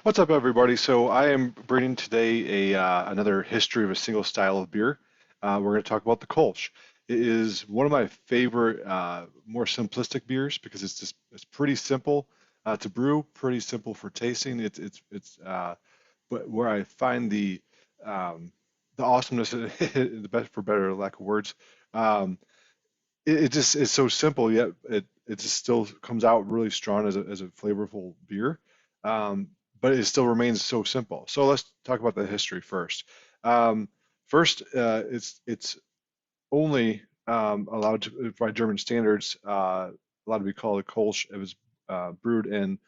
What's up, everybody? So I am bringing today another history of a single style of beer. We're going to talk about the Kolsch. It is one of my favorite, more simplistic beers because it's pretty simple to brew, pretty simple for tasting. But where I find the awesomeness, the best for better lack of words, um, it just is so simple yet it just still comes out really strong as a flavorful beer, um, but it still remains so simple. So let's talk about the history first. um, First, it's only allowed to, by German standards, allowed to be called a Kolsch. It was brewed in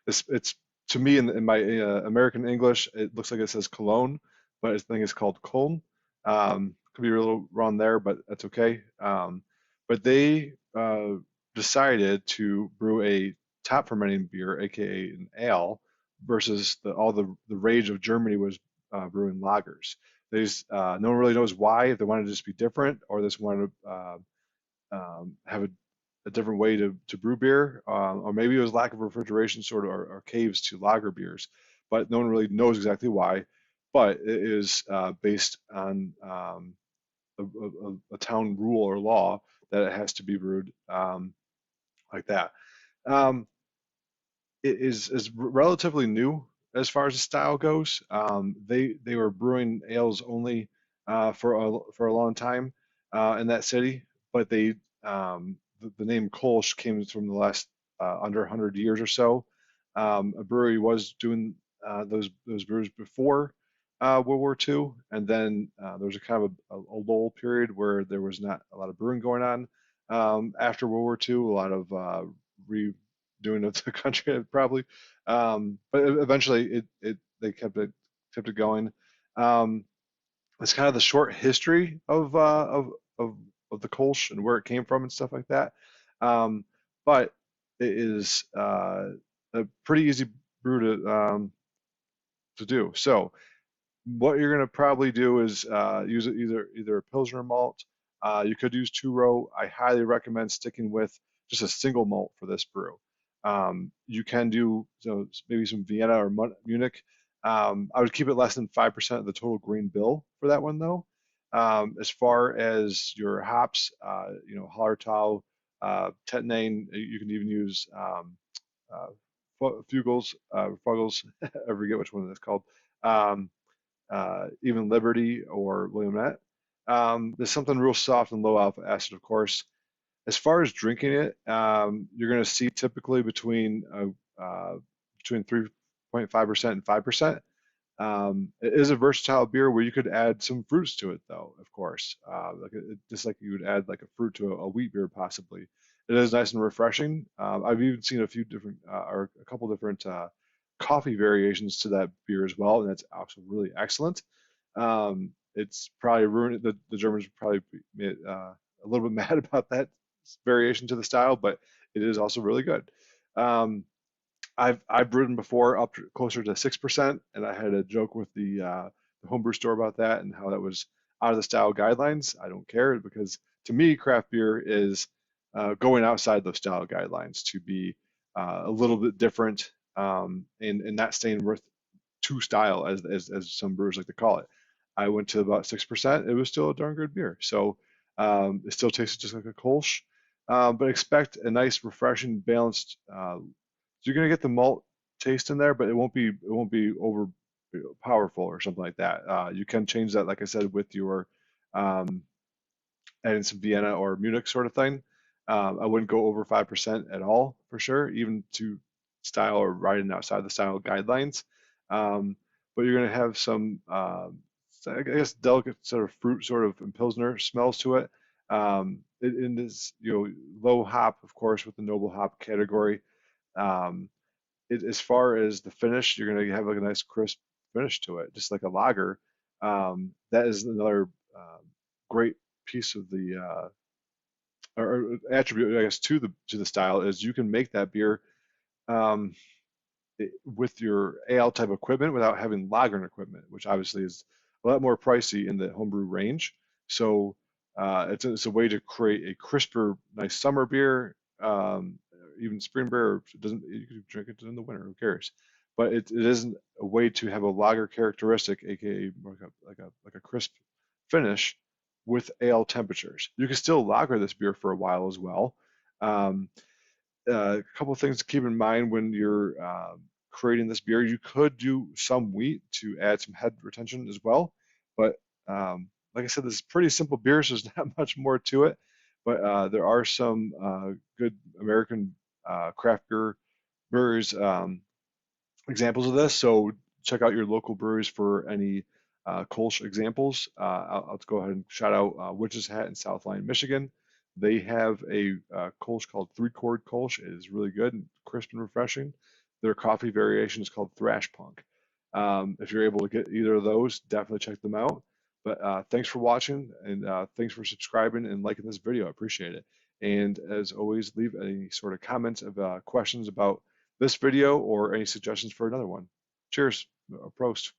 it's to me in my American English, it looks like it says Cologne, but I think it's called Köln. Could be a little wrong there, but that's okay. But they decided to brew a top fermenting beer, aka an ale, versus all the rage of Germany was brewing lagers. No one really knows why, if they wanted to just be different or they just wanted to have a different way to brew beer, or maybe it was lack of refrigeration, sort of, or caves to lager beers, but no one really knows exactly why. But it is based on a town rule or law that it has to be brewed like that. Um, it is relatively new as far as the style goes. They were brewing ales only for a long time in that city, but the name Kolsch came from the last under 100 years or so. A brewery was doing those brews before World War II, and then there was a kind of a lull period where there was not a lot of brewing going on. After World War II, a lot of redoing of the country probably, but eventually it they kept it going. Um, it's kind of the short history of of the Kolsch and where it came from and stuff like that. Um, but it is a pretty easy brew to do. So what you're going to probably do is use either a Pilsner malt. You could use two row. I highly recommend sticking with just a single malt for this brew. You can do maybe some Vienna or Munich. I would keep it less than 5% of the total grain bill for that one though. As far as your hops, Hallertau, Tettnang, you can even use uh, Fuggles, I forget which one it's called. Um, Even Liberty or Williamette. There's something real soft and low alpha acid, of course. As far as drinking it, you're going to see typically between 3.5% and 5%. It is a versatile beer where you could add some fruits to it, though, of course, just like you would add like a fruit to a wheat beer, possibly. It is nice and refreshing. I've even seen a few different, or a couple different coffee variations to that beer as well, and that's also really excellent. It's probably ruined. The Germans would probably be a little bit mad about that variation to the style, but it is also really good. Um, I've brewed them before up closer to 6%, and I had a joke with the homebrew store about that and how that was out of the style guidelines. I don't care because to me, craft beer is going outside those style guidelines to be a little bit different, and not staying with two style as some brewers like to call it. I went to about 6%. It was still a darn good beer. So it still tastes just like a Kolsch, but expect a nice, refreshing, balanced. So you're gonna get the malt taste in there, but it won't be over powerful or something like that. You can change that, like I said, with your um, adding some Vienna or Munich sort of thing. I wouldn't go over 5% at all for sure, even to style or riding outside the style guidelines. But you're gonna have some, I guess, delicate sort of fruit, sort of and Pilsner smells to it. In this, low hop, of course, with the noble hop category. Um, as far as the finish, you're going to have like a nice crisp finish to it, just like a lager. That is another great piece of the or attribute, I guess, to the style is you can make that beer um, with your ale type equipment without having lagering equipment, which obviously is a lot more pricey in the homebrew range. So it's a way to create a crisper, nice summer beer, even spring beer. It doesn't You can drink it in the winter. Who cares? but it isn't a way to have a lager characteristic, aka like a crisp finish with ale temperatures. You can still lager this beer for a while as well. Um, a couple of things to keep in mind when you're creating this beer. You could do some wheat to add some head retention as well, but like I said, this is pretty simple beer, so there's not much more to it. But there are some good American craft beer brewers examples of this. So check out your local breweries for any Kolsch examples. I'll go ahead and shout out Witch's Hat in South Lyon, Michigan. They have a Kolsch called Three Chord Kolsch. It is really good and crisp and refreshing. Their coffee variation is called Thrash Punk. If you're able to get either of those, definitely check them out. But thanks for watching, and thanks for subscribing and liking this video. I appreciate it. And as always, leave any sort of comments of questions about this video or any suggestions for another one. Cheers. Prost.